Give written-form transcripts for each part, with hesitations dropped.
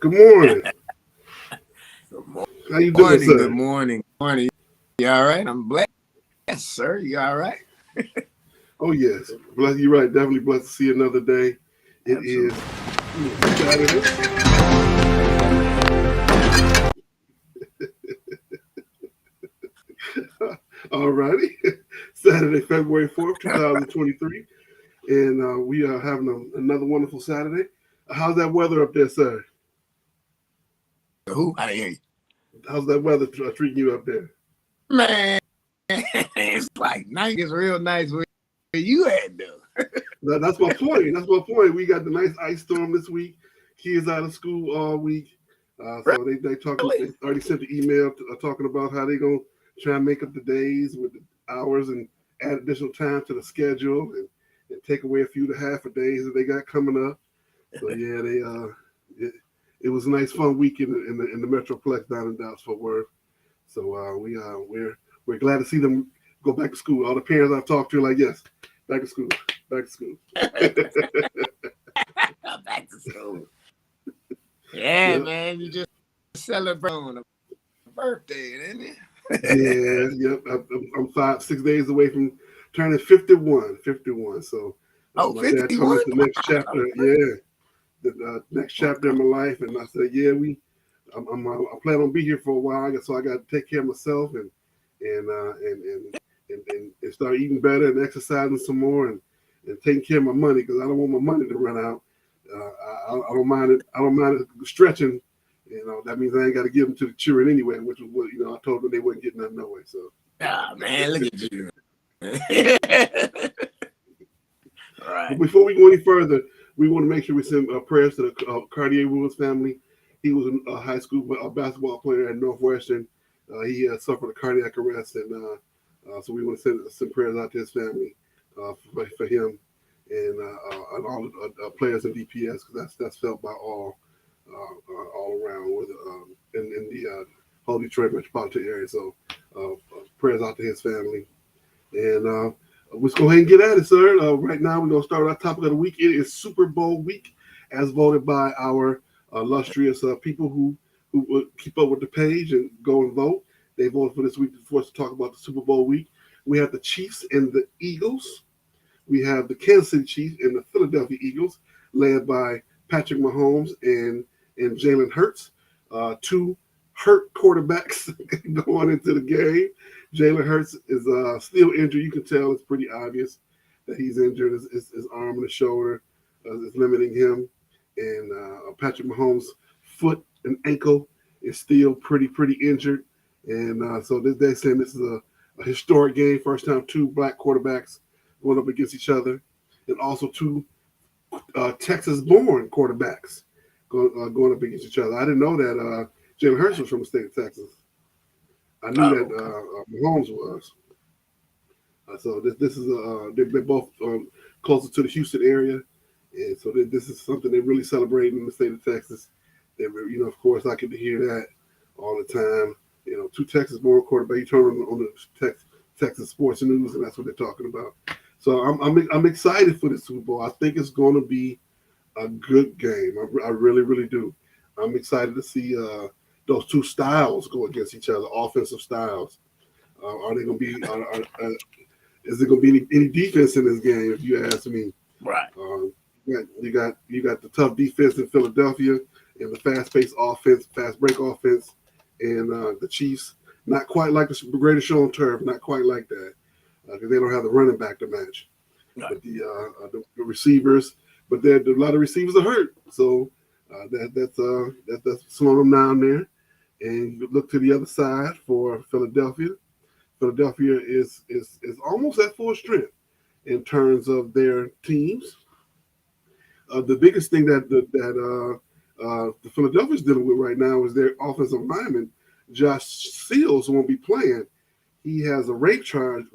Good morning. Good morning. How you doing, sir? Good morning. Morning. You all right? I'm blessed, sir. You all right? Oh, yes. Bless, you're right. Definitely blessed to see another day. It Absolutely. is Saturday. All righty. Saturday, February 4th, 2023. And we are having another wonderful Saturday. How's that weather up there, sir? Who? I didn't hear you. How's that weather treating you up there? Man, it's like nice. It's real nice where you at, though. That's my point. That's my point. We got the nice ice storm this week. Kids out of school all week. So they talking. They already sent the email talking about how they gonna try and make up the days with the hours and add additional time to the schedule and take away a few of the half a days that they got coming up. So yeah, it was a nice fun week in the Metroplex down in Dallas Fort Worth. So we're glad to see them go back to school. All the parents I've talked to are like, yes, back to school, back to school. Back to school. Yeah, man, you just celebrate on a birthday, isn't it? Yeah, I'm 6 days away from turning 51. So my 51? dad told me the next chapter. Yeah, the next chapter in my life, and I said, yeah, I plan on being here for a while, so I got to take care of myself and start eating better and exercising some more and taking care of my money because I don't want my money to run out. I don't mind it. I don't mind it stretching. That means I ain't got to give them to the children anyway, which was what I told them they wouldn't get nothing no way. So, man, look at you. All right. But before we go any further, we want to make sure we send prayers to the Cartier Woods family. He was a high school basketball player at Northwestern. He suffered a cardiac arrest, and so we want to send prayers out to his family for him and all the players in DPS because that's felt by all around with in the whole Detroit metropolitan area. So prayers out to his family. And let's go ahead and get at it, sir. Right now, we're going to start our topic of the week. It is Super Bowl week, as voted by our illustrious people who keep up with the page and go and vote. They voted for this week for us to talk about the Super Bowl week. We have the Chiefs and the Eagles. We have the Kansas City Chiefs and the Philadelphia Eagles, led by Patrick Mahomes and Jalen Hurts, two hurt quarterbacks going into the game. Jalen Hurts is still injured. You can tell it's pretty obvious that he's injured. His arm and his shoulder is limiting him. And Patrick Mahomes' foot and ankle is still pretty injured. And so they're saying this is a historic game. First time two black quarterbacks going up against each other. And also two Texas-born quarterbacks going up against each other. I didn't know that Jalen Hurts was from the state of Texas. I knew that Mahomes was. So this is they're both closer to the Houston area, and so this is something they really celebrate in the state of Texas. They, of course, I get to hear that all the time. Two Texas-born quarterbacks. You turn on the Texas sports news, and that's what they're talking about. So I'm excited for the Super Bowl. I think it's going to be a good game. I really do. I'm excited to see those two styles go against each other, offensive styles. Are they going to be? Is there going to be any defense in this game? If you ask me, right? You got the tough defense in Philadelphia and the fast-paced offense, fast break offense, and the Chiefs. Not quite like the greatest show on turf. Not quite like that because they don't have the running back to match. Right. But the receivers, but a lot of receivers are hurt, so that's slowing them down there. And you look to the other side for Philadelphia. Philadelphia is almost at full strength in terms of their teams. The biggest thing that the Philadelphia's dealing with right now is their offensive lineman, Josh Seals, won't be playing. He has a rape and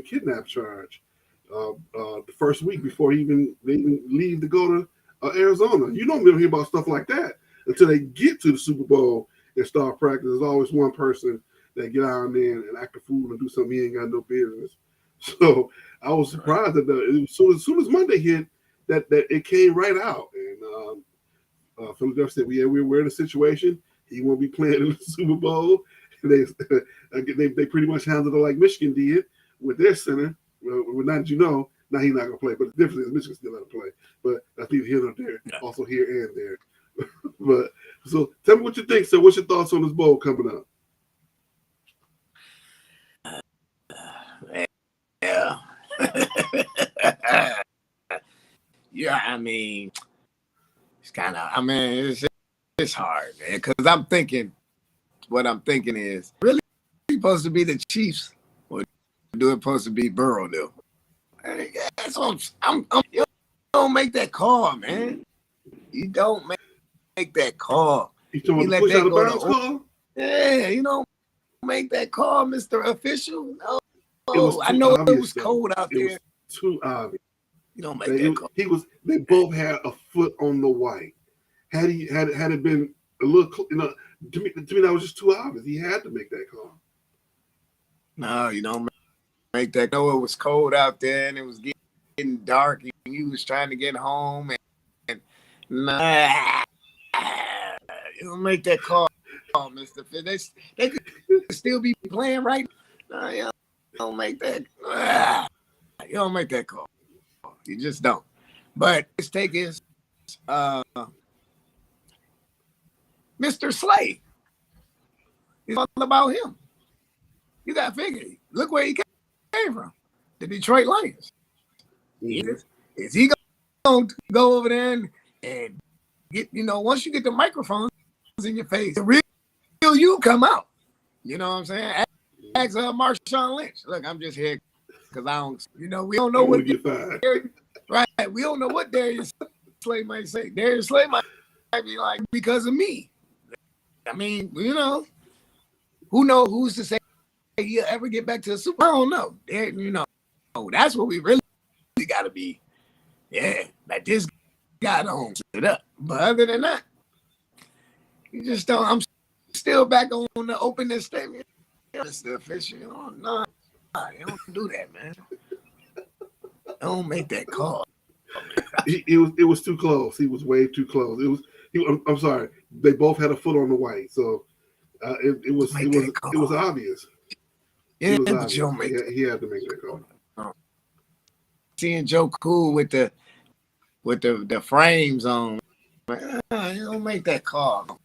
kidnap charge. The first week before they even leave to go to Arizona. You don't hear about stuff like that until they get to the Super Bowl and start practice. There's always one person that get out there and act a fool and do something he ain't got no business. So I was surprised that as soon as Monday hit, that it came right out. And Philadelphia said, we're aware of the situation. He won't be playing in the Super Bowl. They pretty much handled it like Michigan did with their center. Well, now that you know, now he's not going to play. But the difference is Michigan still let him play. But that's neither here nor there. Also here and there. But so tell me what you think, sir. What's your thoughts on this bowl coming up? Yeah. Yeah, I mean, it's kind of, it's hard, man, because I'm thinking, what I'm thinking is, really supposed to be the Chiefs, or do it supposed to be Burrow, though? That's what you don't make that call, man. You don't make that call. You talking about the push out of bounds call? Yeah, you don't make that call, Mr. Official. No, I know it was cold out there. It was too obvious. You don't make that call. They both had a foot on the white. Had it been a little, to me that was just too obvious. He had to make that call. No, you don't make that. I know it was cold out there and it was getting dark and you was trying to get home and nah, you don't make that call, Mr. Felix. They could still be playing right now. No, you don't make that. You don't make that call. You just don't. But let's take his Mr. Slay. It's all about him. You got to figure. Look where he came from. The Detroit Lions. Mm-hmm. Is he going to go over there and get, once you get the microphones in your face, the real you come out. You know what I'm saying? Ask Marshawn Lynch. Look, I'm just here because I don't, we don't know what right. We don't know what Darius Slay might say. Darius Slay might be like, because of me. I mean, who knows who's to say he'll ever get back to the Super Bowl? I don't know. That's what we really got to be. Yeah, like this guy don't sit up. But other than that, you just don't. I'm still back on the opening statement. It's the official. No, you don't do that, man. Don't make that call. It was too close. He was way too close. I'm sorry. They both had a foot on the white, so it was obvious. Yeah, it was but obvious. you don't make he had to make that call. Seeing Joe Cool with the frames on, you don't make that call.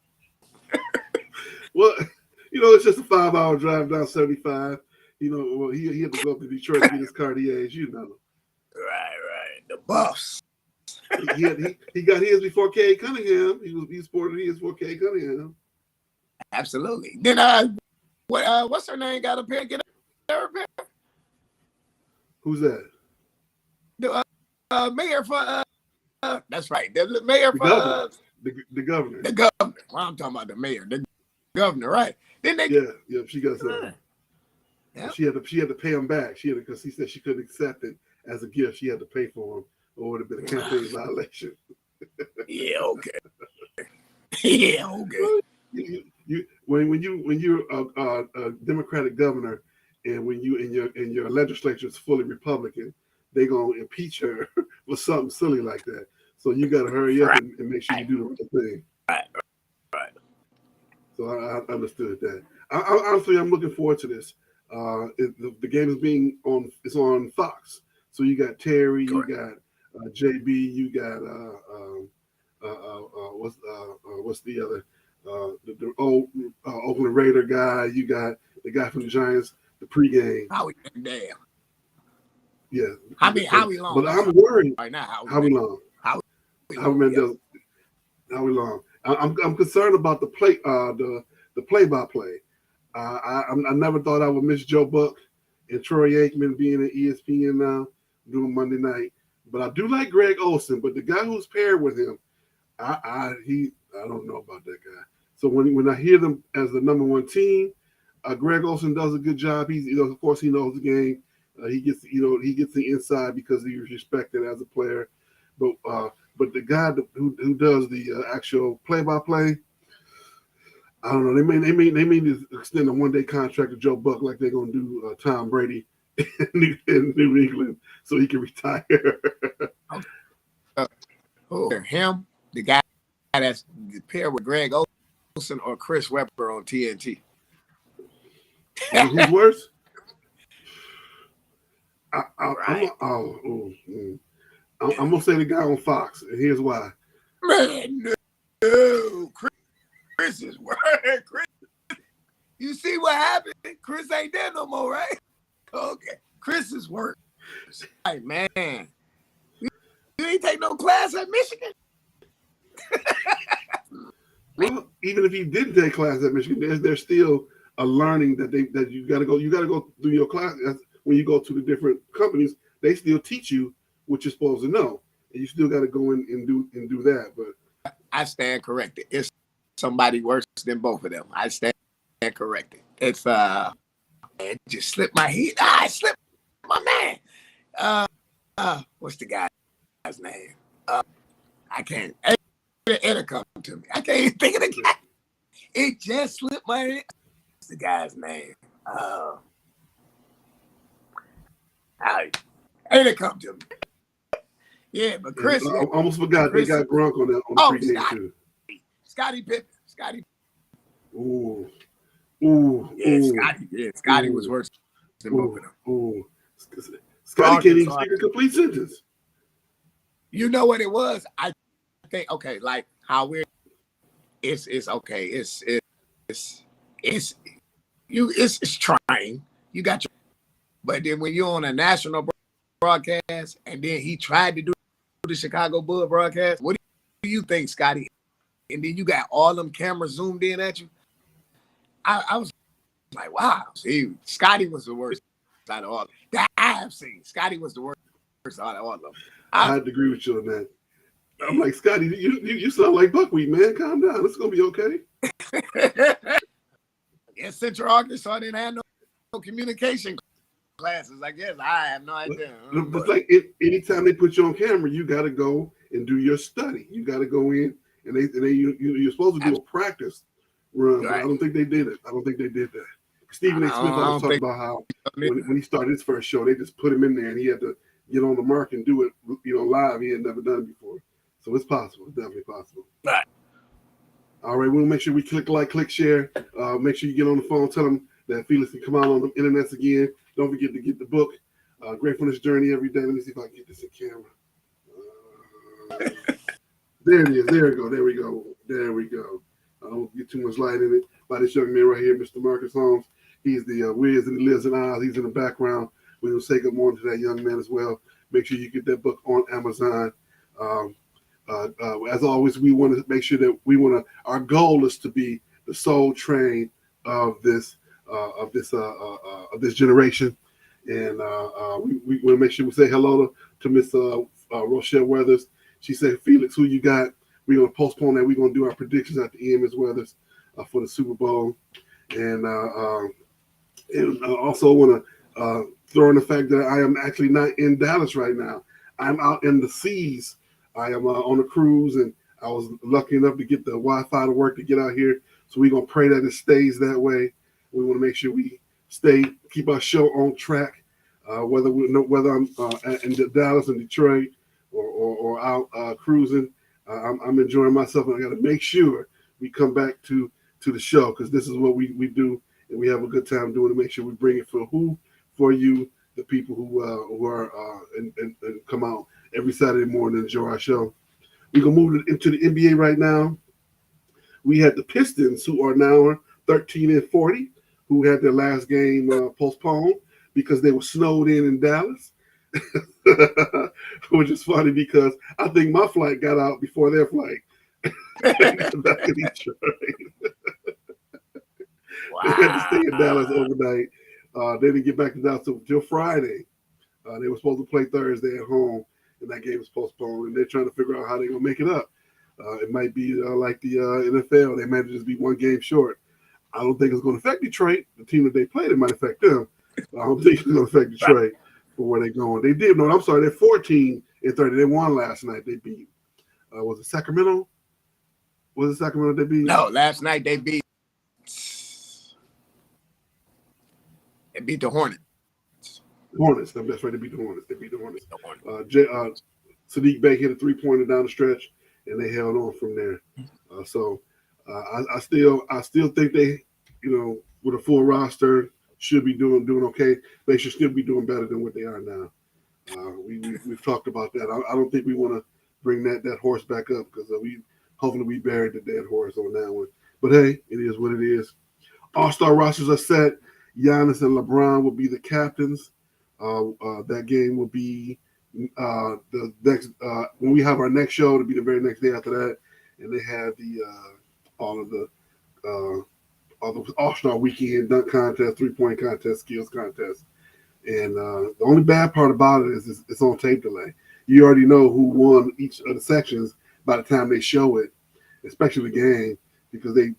Well, it's just a 5-hour drive down 75. He had to go up to Detroit to get his Cartiers. Right. The Buffs. he got his before Cade Cunningham. He sported his before Cade Cunningham. Absolutely. Then what's her name? Got a pair? Get a pair. Who's that? The mayor for. That's right. The mayor for the governor. The governor. Well, I'm talking about the mayor. The governor, right? Then they. Yeah. She got something. Yeah. She had to pay him back. Because he said she couldn't accept it as a gift. She had to pay for him, or it would have been a campaign violation. Yeah. Okay. Yeah. Okay. When you're a Democratic governor, and when you and your legislature is fully Republican, they're gonna impeach her for something silly like that. So you got to hurry up and make sure you do the right thing. Right. So I understood that. Honestly, I'm looking forward to this. The game is it's on Fox. So you got Terry, you got JB, you got what's the other the old Oakland Raider guy. You got the guy from the Giants. The pregame. Howie damn. Yeah. Howie Long. But I'm worried right now. Howie Long. Howie Long. I'm concerned about the play-by-play. I never thought I would miss Joe Buck and Troy Aikman being at ESPN now doing Monday night. But I do like Greg Olson. But the guy who's paired with him, I don't know about that guy. So when I hear them as the number one team, Greg Olson does a good job. He's of course he knows the game. He gets the inside because he's respected as a player. But the guy who does the actual play-by-play, I don't know. They may to extend a one-day contract to Joe Buck like they're gonna do Tom Brady in New England so he can retire. Him, the guy that's paired with Greg Olson or Chris Webber on TNT. Who's worse? Right. I'm gonna say the guy on Fox, and here's why. Man, no. Chris is worse. Chris, you see what happened? Chris ain't there no more, right? Okay. Chris is worse. Hey, man. You ain't take no class at Michigan? Well, even if he didn't take class at Michigan, there's still a learning that you gotta go through your class. When you go to the different companies, they still teach you what you're supposed to know, and you still got to go in and do that. But I stand corrected. It's somebody worse than both of them. I stand corrected. It's it just slipped my head. I slipped my man. What's the guy's name? I can't. It'll come to me. I can't even think of the guy. It just slipped my head. What's the guy's name? It'll come to me. Yeah, but Chris. I almost forgot Chris, they got Gronk on the pregame too. Scottie Pippen. Scottie. Ooh. Yeah, Scottie. Yeah, Scottie was worse than both of them. Ooh. Scottie can't even speak a complete sentence. You know what it was? I think like how we're. It's okay. It's trying. You got your. But then when you're on a national broadcast, and then he tried to do the Chicago Bull broadcast, what do you think, Scotty? And then you got all them cameras zoomed in at you. I was like, wow. See, Scotty was the worst out of all that I have seen. Scotty was the worst out of all of them. I had to agree with you on that. I'm like, Scotty, you sound like buckwheat, man. Calm down. It's gonna be okay. Yeah, Central Arkansas didn't have no communication classes. I guess I have no idea. But like anytime they put you on camera, you got to go and do your study. You got to go in and you're supposed to do a practice run. Right. But I don't think they did it. I don't think they did that. Stephen A. Smith was talking about how when he started his first show, they just put him in there and he had to get on the mark and do it, live. He had never done it before. So it's possible. It's definitely possible. Right. All right, we'll make sure we click share. Make sure you get on the phone. Tell them that Felix can come out on the internets again. Don't forget to get the book, Gratefulness Journey Every Day. Let me see if I can get this in camera. There it is. There we go. There we go. I don't get too much light in it. By this young man right here, Mr. Marcus Holmes. He's the Wiz and he lives in Oz. He's in the background. We're going to say good morning to that young man as well. Make sure you get that book on Amazon. As always, we want to make sure that our goal is to be the Soul Train of this generation, and we want to make sure we say hello to Miss Rochelle Weathers. She said, Felix, who you got? We're going to postpone that. We're going to do our predictions at the end, Miss Weathers, for the Super Bowl, and also want to throw in the fact that I am actually not in Dallas right now. I'm out in the seas. I am on a cruise, and I was lucky enough to get the Wi-Fi to work to get out here. So we're going to pray that it stays that way. We want to make sure we keep our show on track, whether I'm in Dallas and Detroit or out cruising. I'm enjoying myself, and I got to make sure we come back to the show because this is what we do, and we have a good time doing it. Make sure we bring it for you, the people who are and come out every Saturday morning and enjoy our show. We're going to move into the NBA right now. We had the Pistons, who are now 13-40, who had their last game postponed because they were snowed in Dallas, which is funny because I think my flight got out before their flight. Back in Detroit. Wow. They had to stay in Dallas overnight. They didn't get back to Dallas until Friday. They were supposed to play Thursday at home, and that game was postponed, and they're trying to figure out how they're going to make it up. It might be like the NFL. They might just be one game short. I don't think it's going to affect Detroit. The team that they played, it might affect them. I don't think it's going to affect Detroit for where they're going. They did. No, I'm sorry. They're 14-30. They won last night. They beat. Was it Sacramento? Was it Sacramento they beat? No, last night they beat. They beat the Hornets. Hornets. That's right. They beat the Hornets. Sadiq Bey hit a 3-pointer down the stretch, and they held on from there. I still think they, with a full roster, should be doing okay. They should still be doing better than what they are now. We've talked about that. I don't think we want to bring that horse back up because hopefully we buried the dead horse on that one. But hey, it is what it is. All-star rosters are set. Giannis and LeBron will be the captains. That game will be the next when we have our next show. It'll be the very next day after that, and they have all the All-Star Weekend dunk contest, 3-point contest, skills contest. And the only bad part about it is it's on tape delay. You already know who won each of the sections by the time they show it, especially the game, because they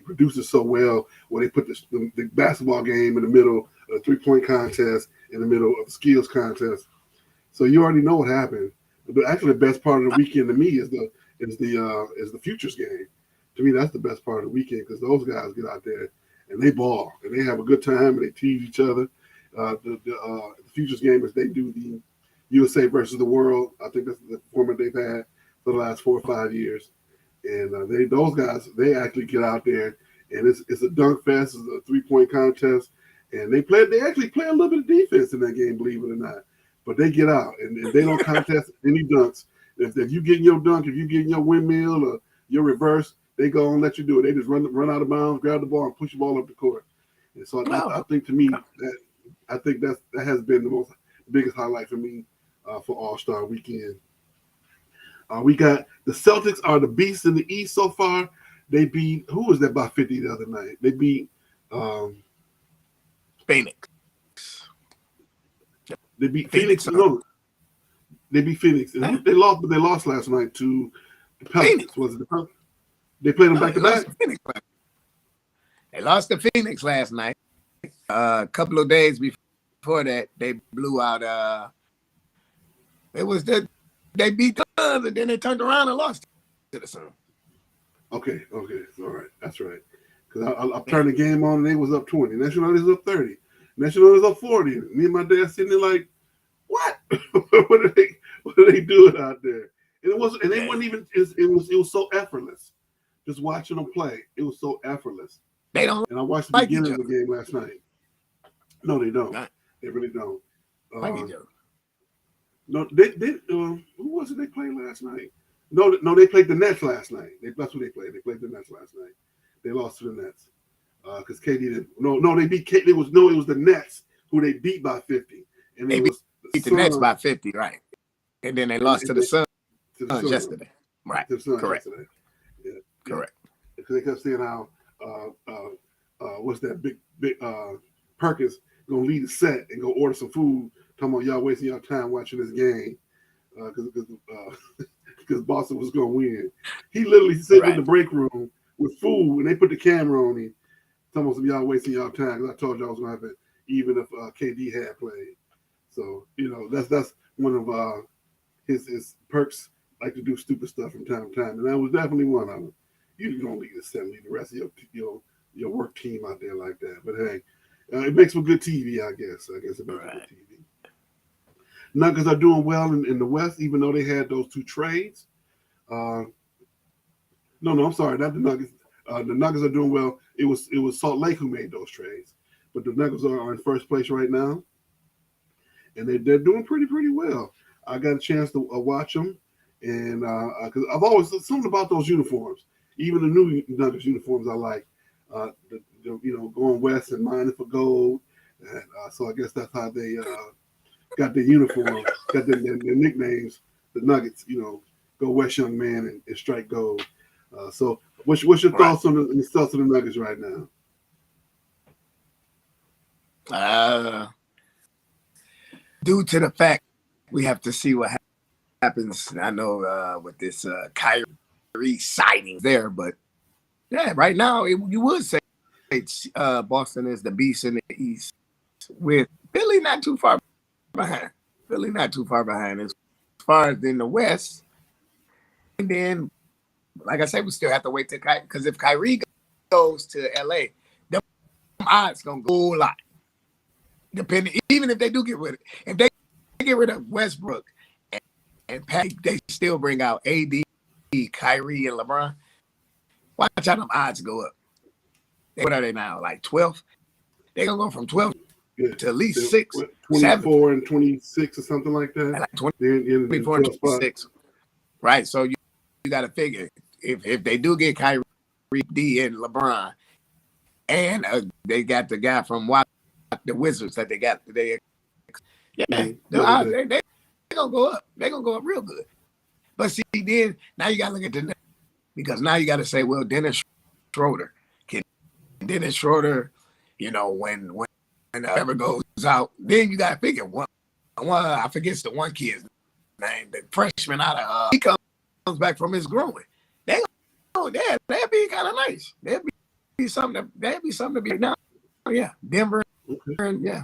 produce it so well where they put the basketball game in the middle of the 3-point contest, in the middle of the skills contest. So you already know what happened. But actually, the best part of the weekend to me is the futures game. To me, that's the best part of the weekend because those guys get out there and they ball and they have a good time and they tease each other. The futures game is they do the USA versus the world. I think that's the format they've had for the last 4 or 5 years. And those guys, they actually get out there and it's a dunk fest, it's a 3-point contest, and they actually play a little bit of defense in that game, believe it or not. But they get out and they don't contest any dunks. If you get your dunk, if you get your windmill or your reverse, they go and let you do it. They just run out of bounds, grab the ball, and push the ball up the court. And so I think to me that has been the biggest highlight for me for All-Star Weekend. We got the Celtics are the beasts in the East so far. They beat who was that by 50 the other night? They beat Phoenix. They beat Felix. No, they beat Phoenix. They lost last night to the Pelicans. Was it the Pelicans? They played them back to back. They lost to Phoenix last night. A couple of days before that, they blew out. They beat the Suns, and then they turned around and lost to the Suns. Okay, all right, that's right. Because I turned the game on and they was up 20. National was up 30. National was up 40. Me and my dad sitting there like, what? what are they doing out there? And it wasn't. And they wasn't even. It was so effortless. Just watching them play, it was so effortless. They don't. And I watched the beginning of the game last night. No, they don't. They really don't. No, who was it they played last night? No, they played the Nets last night. That's who they played. They played the Nets last night. They lost to the Nets because KD didn't. No, they beat. It was the Nets who they beat by 50, and they beat the Nets by 50, right? And then they lost to the Suns yesterday, right? To the Suns correct. Yesterday. Yeah. Correct. Because they kept saying how what's that big Perkins gonna lead the set and go order some food. Talking about y'all wasting y'all time watching this game because Boston was gonna win. He literally sitting in the break room with food and they put the camera on him. Talking about y'all wasting y'all time because I told y'all I was gonna have it even if KD had played. So that's one of his perks. Like to do stupid stuff from time to time, and that was definitely one of them. You don't lead the set, lead the rest of your work team out there like that. But hey, it makes for good TV, I guess. It makes for good TV. Nuggets are doing well in the West, even though they had those 2 trades. No, I'm sorry, not the Nuggets. The Nuggets are doing well. It was Salt Lake who made those trades, but the Nuggets are in first place right now, and they're doing pretty well. I got a chance to watch them. And because I've always something about those uniforms, even the new Nuggets uniforms, I like. Going west and mining for gold, and so I guess that's how they got their uniform, got their nicknames. The Nuggets, go west, young man, and strike gold. So, what's your thoughts on the stuff of the Nuggets right now? Due to the fact we have to see what happens. I know with this Kyrie sighting there, but yeah, right now you would say Boston is the beast in the East, with Philly not too far behind. As far as in the West, and then, like I said, we still have to wait till because if Kyrie goes to LA, the odds gonna go a lot. Depending, even if they do get rid of Westbrook. And Pat, they still bring out AD Kyrie and LeBron, watch how them odds go up. What are they now? Like 12? They're gonna go from 12 to at least 6, 24 7. and 26 or something like that. Like 20, They're in 24 and 26. Right. So you got to figure if they do get Kyrie, D, and LeBron, and they got the guy from the Wizards that they got today. Yeah, the odds, they're gonna go up. They're gonna go up real good. But see, then now you gotta look at the net, because now you gotta say, well, Dennis Schroeder. Can Dennis Schroeder, when ever goes out, then you gotta figure one I forget the one kid's name, the freshman out of he comes back from his growing. That'd be kind of nice. That'd be something to be now. Yeah, Denver. Okay. Yeah.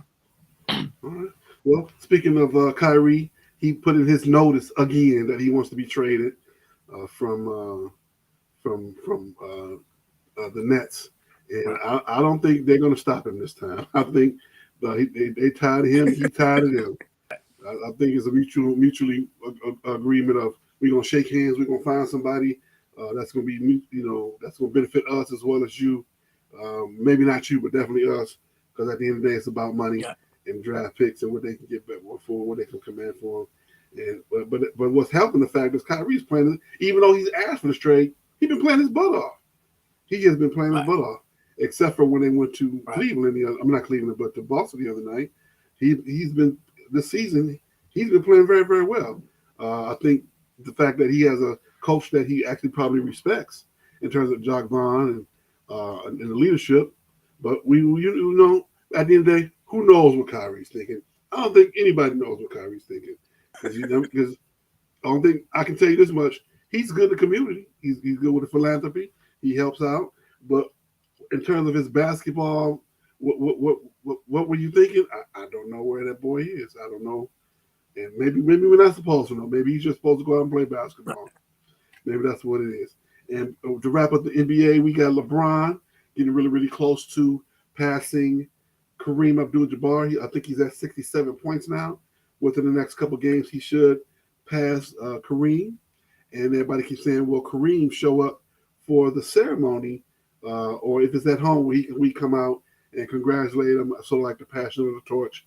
All right. Well, speaking of Kyrie, he put in his notice again that he wants to be traded from the Nets, and I don't think they're going to stop him this time. I think they tired of him. He tired of them. I think it's a mutually agreement of we're going to shake hands. We're going to find somebody that's going to be that's going to benefit us as well as you. Maybe not you, but definitely us, because at the end of the day, it's about money and draft picks and what they can get back for, what they can command for them. And but what's helping the fact is Kyrie's playing, even though he's asked for this trade, he's been playing his butt off. He has been playing his butt off, except for when they went to Cleveland. Not Cleveland, but to Boston the other night. He's been this season. He's been playing very, very well. I think the fact that he has a coach that he actually probably respects in terms of Jacques Vaughn and the leadership. But at the end of the day, who knows what Kyrie's thinking? I don't think anybody knows what Kyrie's thinking. Because I don't think I can tell you this much. He's good in the community. He's good with the philanthropy. He helps out. But in terms of his basketball, what were you thinking? I don't know where that boy is. I don't know. And maybe we're not supposed to know. Maybe he's just supposed to go out and play basketball. Maybe that's what it is. And to wrap up the NBA, we got LeBron getting really, really close to passing Kareem Abdul-Jabbar. I think he's at 67 points now. Within the next couple of games, he should pass Kareem. And everybody keeps saying, will Kareem show up for the ceremony? Or if it's at home, we come out and congratulate him, sort of like the passing of the torch.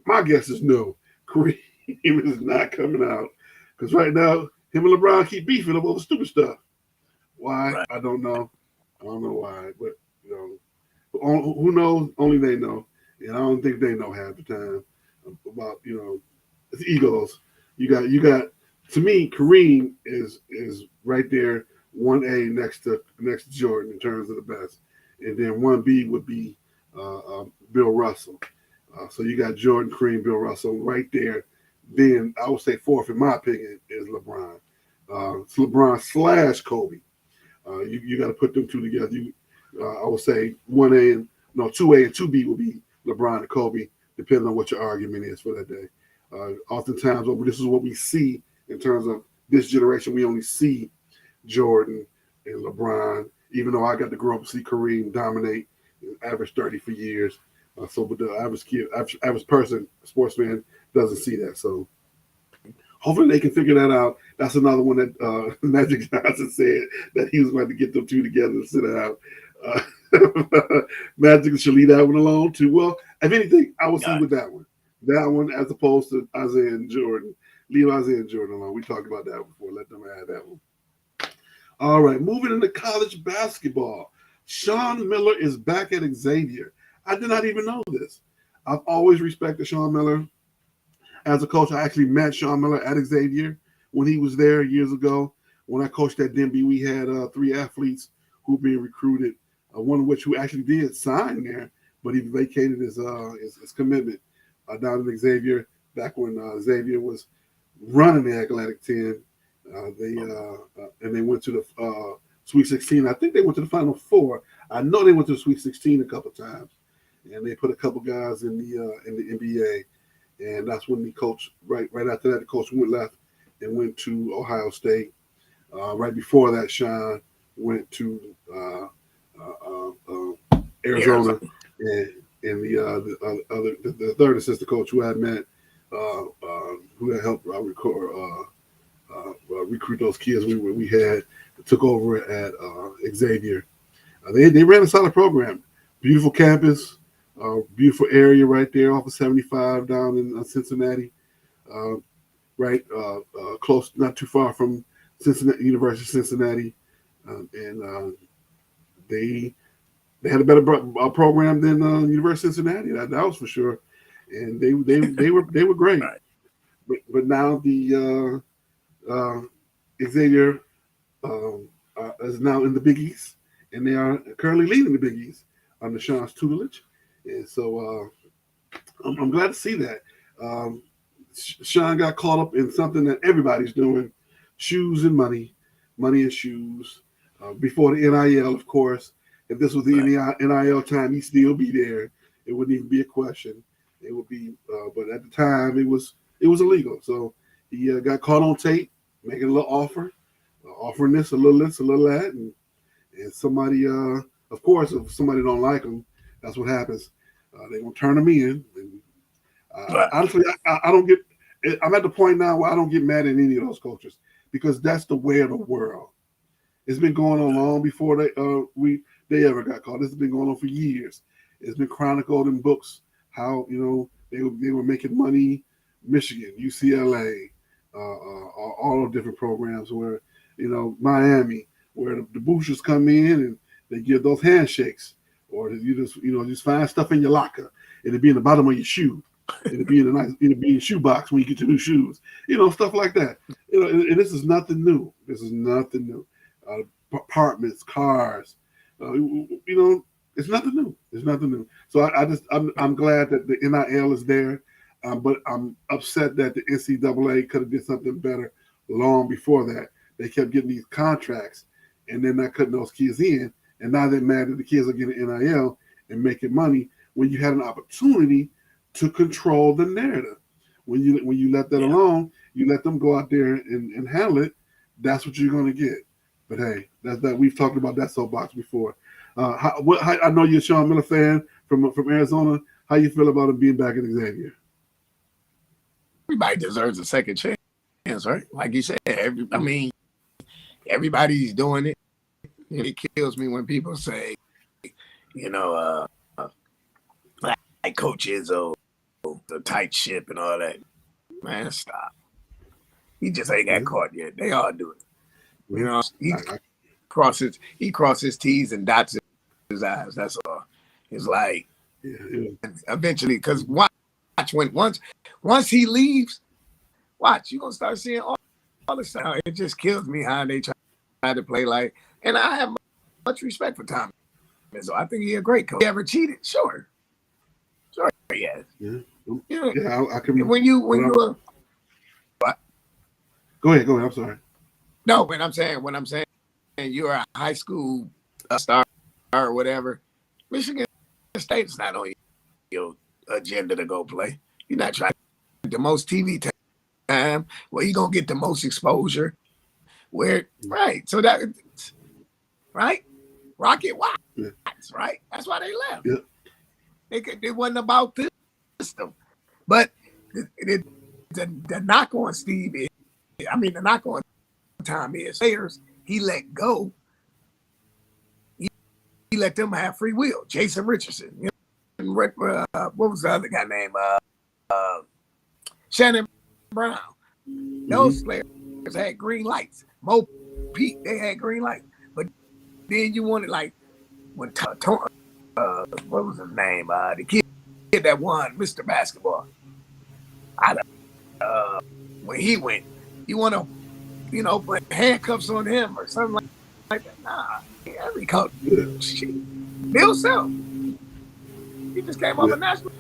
My guess is no. Kareem is not coming out. Because right now, him and LeBron keep beefing over the stupid stuff. Why? Right. I don't know. I don't know why. But, who knows? Only they know. And I don't think they know half the time about, it's egos. You got. To me, Kareem is right there, 1A next to Jordan in terms of the best, and then 1B would be Bill Russell. So you got Jordan, Kareem, Bill Russell right there. Then I would say fourth, in my opinion, is LeBron. It's LeBron / Kobe. You got to put them two together. I would say 2A and 2B will be LeBron and Kobe, depending on what your argument is for that day. Oftentimes, this is what we see in terms of this generation. We only see Jordan and LeBron, even though I got to grow up and see Kareem dominate, average 30 for years. But the average person, sportsman, doesn't see that. So hopefully they can figure that out. That's another one that Magic Johnson said that he was going to get them two together and sit it out. Magic should leave that one alone too. Well, if anything, I would see with that one. That one as opposed to Isaiah and Jordan. Leave Isaiah and Jordan alone. We talked about that before. Let them add that one. All right, moving into college basketball. Sean Miller is back at Xavier. I did not even know this. I've always respected Sean Miller as a coach. I actually met Sean Miller at Xavier when he was there years ago. When I coached at Denby, we had 3 athletes who were being recruited, one of which who actually did sign there, but he vacated his commitment down in Xavier back when Xavier was running the Atlantic 10. They went to the Sweet 16. I think they went to the Final Four. I know they went to the Sweet 16 a couple times, and they put a couple guys in the NBA. And that's when the coach right after that, the coach left and went to Ohio State. Right before that, Sean went to Arizona, and the third assistant coach who I met, who had helped recruit those kids we had took over at Xavier. They ran a solid program. Beautiful campus, beautiful area right there off of 75 down in Cincinnati. Right, close, not too far from Cincinnati University of Cincinnati, and they had a better program than University of Cincinnati. That was for sure, and they were great. Right. But now the Xavier is now in the Big East, and they are currently leading the Big East under Sean's tutelage, and so I'm glad to see that. Sean got caught up in something that everybody's doing: shoes and money and shoes. Before the NIL, of course. If this was the NIL time, he'd still be there. It wouldn't even be a question. It would be, but at the time, it was illegal. So he got caught on tape, making a little offer, offering this, a little that, and somebody, of course, if somebody don't like him, that's what happens. They're gonna turn him in. And, honestly, I don't get. I'm at the point now where I don't get mad at any of those coaches because that's the way of the world. It's been going on long before they ever got caught. This has been going on for years. It's been chronicled in books how they were making money. Michigan, UCLA, all the different programs where Miami, where the boosters come in and they give those handshakes, or you just find stuff in your locker and it be in the bottom of your shoe. It'll be in a nice, it'll be in your shoebox when you get your new shoes, stuff like that. And this is nothing new. This is nothing new. Apartments, cars, it's nothing new. It's nothing new. So I'm glad that the NIL is there, but I'm upset that the NCAA could have did something better long before that. They kept getting these contracts, and they're not cutting those kids in, and now they're mad that the kids are getting NIL and making money when you had an opportunity to control the narrative. When you let that alone, you let them go out there and handle it. That's what you're going to get. But hey, that we've talked about that soapbox before. I know you're a Sean Miller fan from Arizona. How you feel about him being back at Xavier? Everybody deserves a second chance, right? Like you said, everybody's doing it. It kills me when people say, like Coach Izzo, the tight ship and all that. Man, stop. He just ain't got caught yet. They all do it. He crosses T's and dots his I's. That's all. It's like eventually, because watch when once he leaves, watch, you're gonna start seeing all this stuff. It just kills me how they try to play like, and I have much respect for Tommy. So I think he's a great coach. He ever cheated? Sure, he has. Yeah, I can. When you what? Go ahead. I'm sorry. No, when I'm saying you're a high school star or whatever, Michigan State's not on your agenda to go play. You're not trying to get the most TV time where you're gonna get the most exposure. Right? So that right, Rocket Watts, right? That's why they left. Yeah. It wasn't about this system, but the knock on Steve is, the knock on Tom is players he let go. He let them have free will. Jason Richardson, what was the other guy named? Shannon Brown. Those players had green lights. Mo Pete, they had green lights. But then you wanted like when what was his name? The kid that won Mr. Basketball. When he went, you want to put handcuffs on him or something like that. Nah, every coach. Bill Self. He just came off a national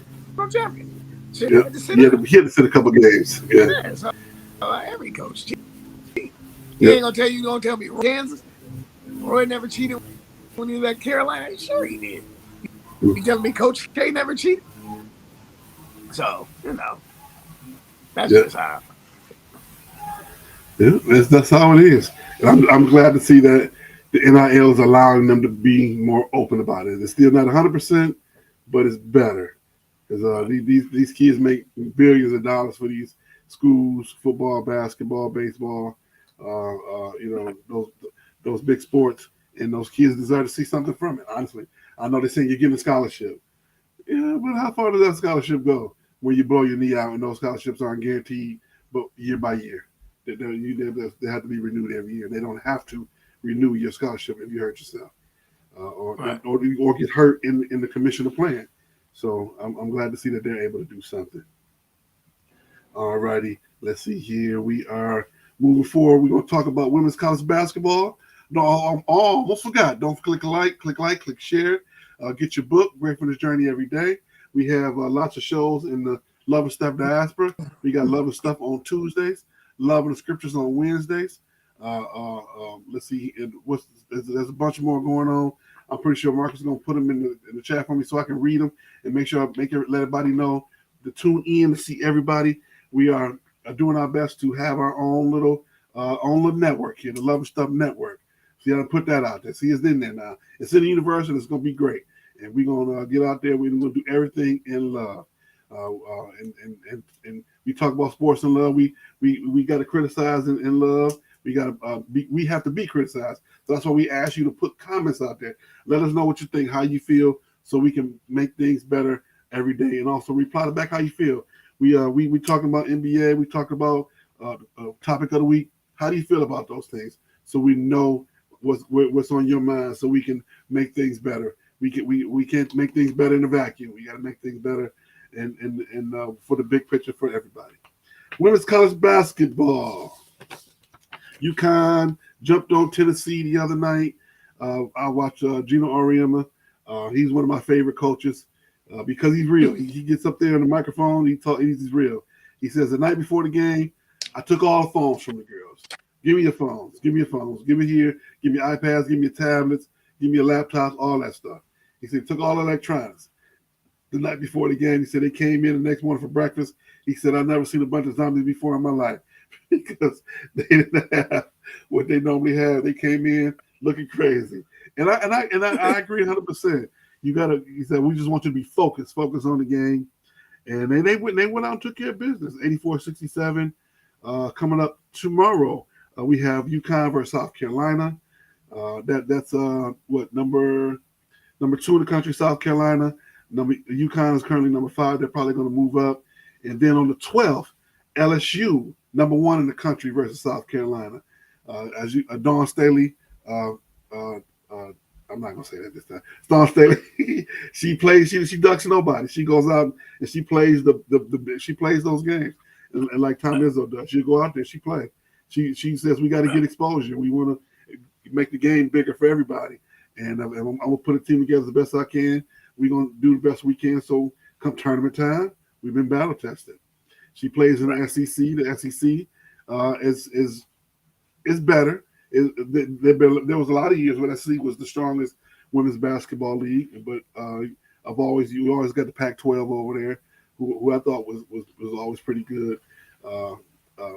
champion. He had to sit a couple games. Yeah, so every coach. He ain't gonna tell me Kansas. Roy never cheated when he was at Carolina. Sure he did. You telling me Coach K never cheated? So, that's just how. Yeah, that's how it is. And I'm glad to see that the NIL is allowing them to be more open about it. It's still not 100%, but it's better. Because these kids make billions of dollars for these schools, football, basketball, baseball. those big sports, and those kids deserve to see something from it. Honestly, I know they say you're getting a scholarship. Yeah, but how far does that scholarship go when you blow your knee out and those scholarships aren't guaranteed, but year by year? They have to be renewed every year. They don't have to renew your scholarship if you hurt yourself or get hurt in the commission of playing. So I'm glad to see that they're able to do something. All righty, let's see here. We are moving forward. We're going to talk about women's college basketball. No, I almost forgot. Don't click click share. Get your book, Great for This Journey Every Day. We have lots of shows in the Love and Stuff diaspora. We got Love and Stuff on Tuesdays, Love and the Scriptures on Wednesdays. Let's see, there's a bunch more going on. I'm pretty sure Marcus is going to put them in the chat for me so I can read them and let everybody know to tune in to see everybody. We are doing our best to have our own little network here, the Love and Stuff Network. See, I put that out there. See, it's in there now. It's in the universe, and it's going to be great. And we're going to get out there. We're going to do everything in love. And we talk about sports in love. We got to criticize in love. We have to be criticized. So that's why we ask you to put comments out there. Let us know what you think, how you feel, so we can make things better every day. And also reply back how you feel. We talking about NBA. We talk about topic of the week. How do you feel about those things? So we know what's on your mind, so we can make things better. We can't make things better in a vacuum. We got to make things better and for the big picture for everybody. Women's college basketball. UConn jumped on Tennessee the other night. I watched Gino Auriemma. He's one of my favorite coaches because he's real. He gets up there on the microphone. He's real. He says the night before the game, I took all the phones from the girls. Give me your phones. Give me your phones. Give me here. Give me iPads. Give me your tablets. Give me your laptops. All that stuff. He said took all the electronics. The night before the game, he said they came in the next morning for breakfast. He said I've never seen a bunch of zombies before in my life because they didn't have what they normally have. They came in looking crazy, and I agree 100%. He said we just want you to be focused on the game, and they went out and took care of business. 84-67. Coming up tomorrow, we have UConn versus South Carolina. That's what number 2 in the country, South Carolina. UConn is currently number 5. They're probably going to move up. And then on the 12th, LSU, number 1 in the country versus South Carolina. Dawn Staley, I'm not going to say that this time. Dawn Staley, she ducks nobody. She goes out and she plays she plays those games. And like Tom Izzo does, she'll go out there, she play. She says we got to get exposure. We want to make the game bigger for everybody. And I'm going to put a team together the best I can. We're going to do the best we can. So come tournament time, we've been battle tested. She plays in the SEC. The SEC is better. There was a lot of years when SEC was the strongest women's basketball league, but you always got the Pac-12 over there, who I thought was always pretty good.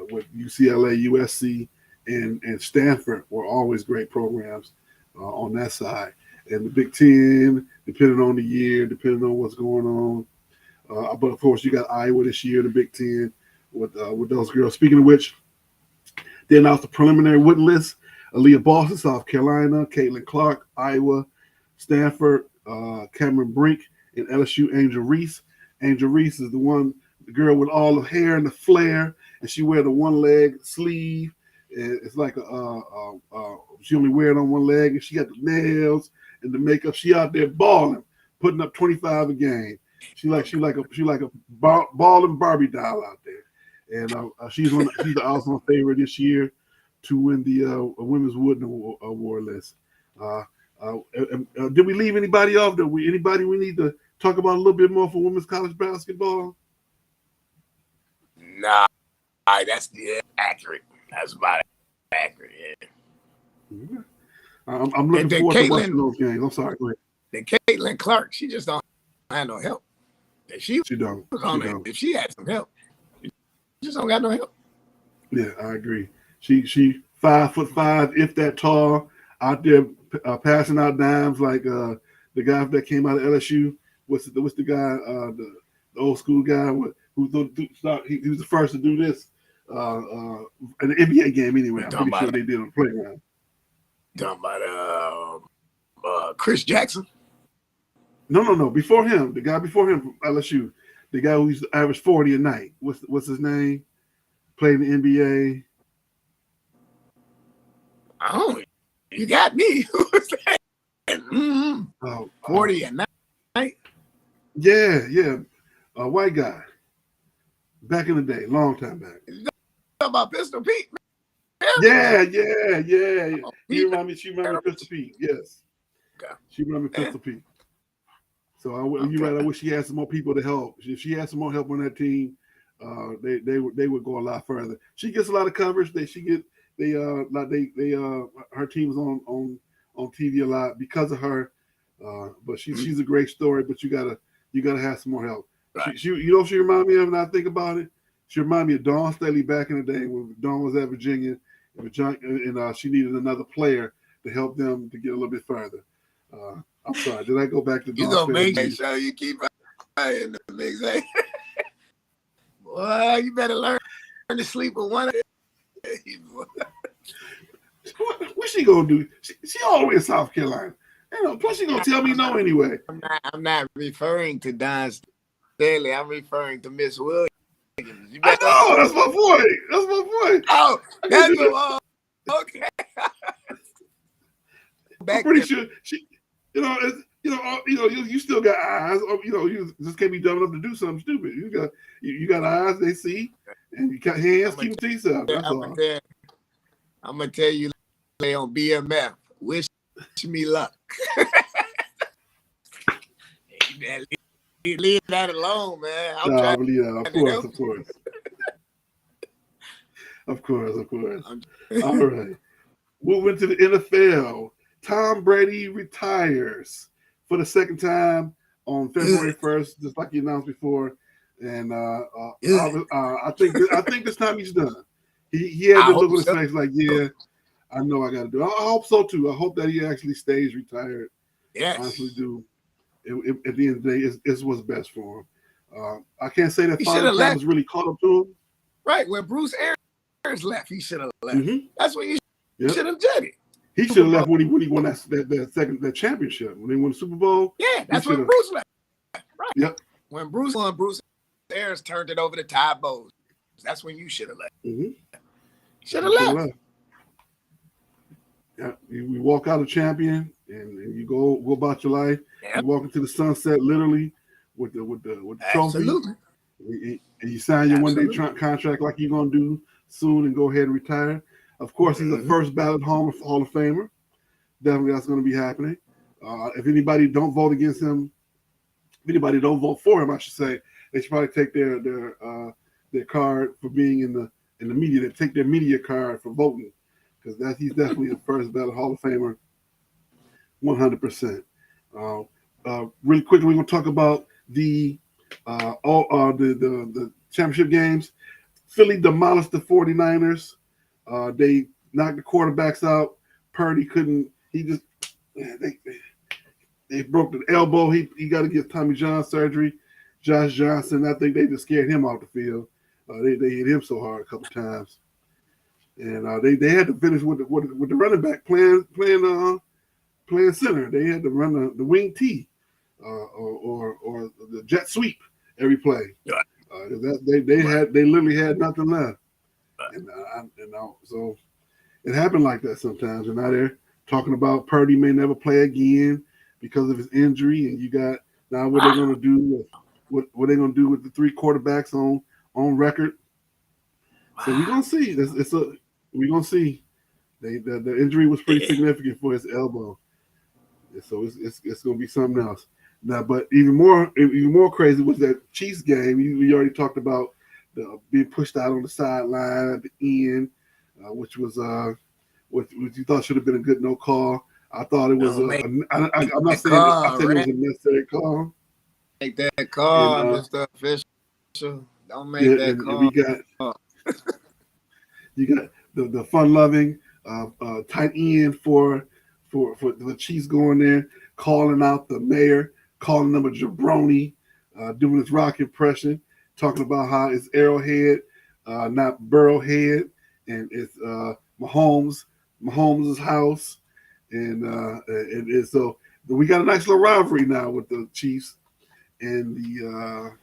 With UCLA, USC, and Stanford were always great programs on that side. And the Big Ten, depending on the year, depending on what's going on. But of course, you got Iowa this year, the Big Ten, with those girls. Speaking of which, they announced the preliminary win list. Aaliyah Boston, South Carolina, Caitlin Clark, Iowa, Stanford, Cameron Brink, and LSU Angel Reese. Angel Reese is the girl with all the hair and the flare, and she wear the one leg sleeve. It's like she only wear it on one leg, and she got the nails and the makeup. She out there balling, putting up 25 a game. She like a balling Barbie doll out there, and she's the Osborne favorite this year to win the Women's Wooden Award list. Did we leave anybody off? Anybody we need to talk about a little bit more for women's college basketball? Nah, that's accurate. That's about accurate. Yeah. I'm looking forward to watching those games. I'm sorry. Go ahead. Then Caitlin Clark, she just don't have no help. If she don't. If she had some help, she just don't got no help. Yeah, I agree. She 5'5", if that tall, out there passing out dimes like the guy that came out of LSU. What's the guy? The old school guy who he was the first to do this. an NBA game anyway. I'm talking pretty sure about- they did on the playground. Talking about Chris Jackson. No. Before him, the guy before him from LSU, the guy who used to average 40 a night. What's his name? Played in the NBA. Oh, you got me. Who's that? Mm-hmm. 40 at night. Yeah. A white guy. Back in the day, long time back. You talking about Pistol Pete? Yeah. Oh, She reminded me of Pistol Pete. Yes. Okay. She reminded me of Pistol Pete. So you're right. I wish she had some more people to help. If she had some more help on that team, they would go a lot further. She gets a lot of coverage. Her team is on TV a lot because of her. But she's a great story. But you gotta have some more help. Right. She remind me of, and I think about it. She remind me of Dawn Staley back in the day when Dawn was at Virginia, and she needed another player to help them to get a little bit further. I'm sorry. Did I go back to Dawn You gonna Staley? make sure you keep in the mix, eh? Boy, you better learn to sleep with one. What's she gonna do? She all the way in South Carolina. Plus she gonna tell me no anyway. I'm not referring to Don Staley. I'm referring to Miss Williams. I know. That's my point. Oh, that's the okay. I'm pretty sure she. You still got eyes. You just can't be dumb enough to do something stupid. You got eyes. They see, and you got hands. Keep them to yourself. That's all. I'm gonna tell you, lay on BMF. Wish me luck. Leave that alone, man. I believe that. Of course. All right. Moving to the NFL. Tom Brady retires for the second time on February 1st, just like he announced before. And I think this time he's done. He had to look on his face like, yeah, I know I got to do it. I hope so too. I hope that he actually stays retired. Yes. I honestly do. At the end of the day, it's what's best for him. I can't say that Father Time has really caught up to him. Right. When Bruce Arians left, he should have left. Mm-hmm. That's what you should have done it. He should have left when he won that championship. When they won the Super Bowl. Yeah, that's when Bruce left. Right. Yep. When Bruce won, Bruce Arians turned it over to Ty Bowles. That's when you should have left. Mm-hmm. Should have left. Yeah, we walk out a champion, and you go about your life. Yep. You walk into the sunset, literally, with the trophy. Absolutely. And you sign your one-day contract like you're gonna do soon, and go ahead and retire. Of course, he's the first ballot Hall of Famer. Definitely, that's going to be happening. If anybody don't vote against him, if anybody don't vote for him, I should say, they should probably take their card for being in the media. They take their media card for voting, because he's definitely the first ballot Hall of Famer, 100%. Really quickly, we're going to talk about the championship games. Philly demolished the 49ers. They knocked the quarterbacks out. Purdy couldn't. They broke the elbow. He got to get Tommy John surgery. Josh Johnson, I think they just scared him off the field. They hit him so hard a couple times, and they had to finish with the running back playing center. They had to run the wing T or the jet sweep every play. They literally had nothing left. So it happened like that sometimes. And now they're talking about Purdy may never play again because of his injury. And you got now what they're going to do with what they're going to do with the three quarterbacks on record. So we're going to see. We're going to see. The injury was pretty significant for his elbow. And so it's going to be something else. Now, but even more crazy was that Chiefs game. We already talked about being pushed out on the sideline at the end, which was what you thought should have been a good no call. I thought it was. I'm not saying I said it was a necessary call. Make that call, Mr. Official. Don't make that call. You got the fun-loving tight end for the Chiefs going there, calling out the mayor, calling him a jabroni, doing his rock impression, talking about how his Arrowhead not Burrowhead, and it's Mahomes' house, and so we got a nice little rivalry now with the Chiefs and the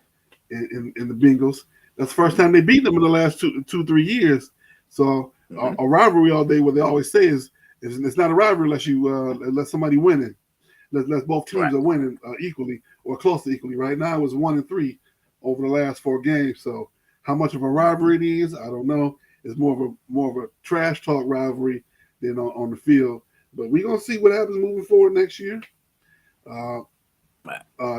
Bengals. That's the first time they beat them in the last 3 years. So a rivalry all day. What they always say is it's not a rivalry unless somebody winning. Unless both teams are winning equally or close to equally. Right now, it was 1-3 over the last 4 games. So how much of a rivalry it is, I don't know. It's more of a trash talk rivalry than on the field. But we're gonna see what happens moving forward next year.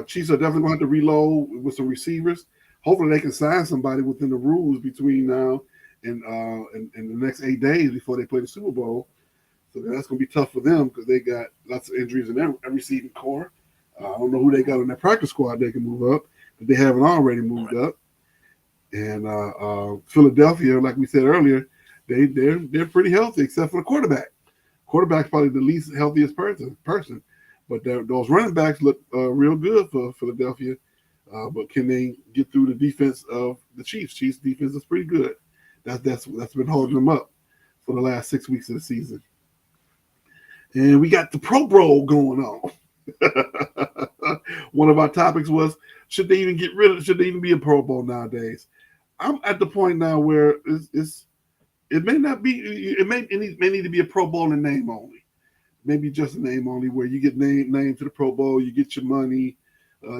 Chiefs are definitely going to have to reload with some receivers. Hopefully, they can sign somebody within the rules between now and the next 8 days before they play the Super Bowl. So that's going to be tough for them because they got lots of injuries in their receiving core. I don't know who they got on their practice squad they can move up, but they haven't already moved up. And Philadelphia, like we said earlier, they're pretty healthy except for the quarterback. Quarterback's probably the least healthiest person. But those running backs look real good for Philadelphia. But can they get through the defense of the Chiefs? Chiefs defense is pretty good. That's been holding them up for the last 6 weeks of the season. And we got the Pro Bowl going on. One of our topics was should they even be a Pro Bowl nowadays? I'm at the point now where it may not be. It may need to be a Pro Bowl in name only. Maybe just a name only, where you get named to the Pro Bowl, you get your money,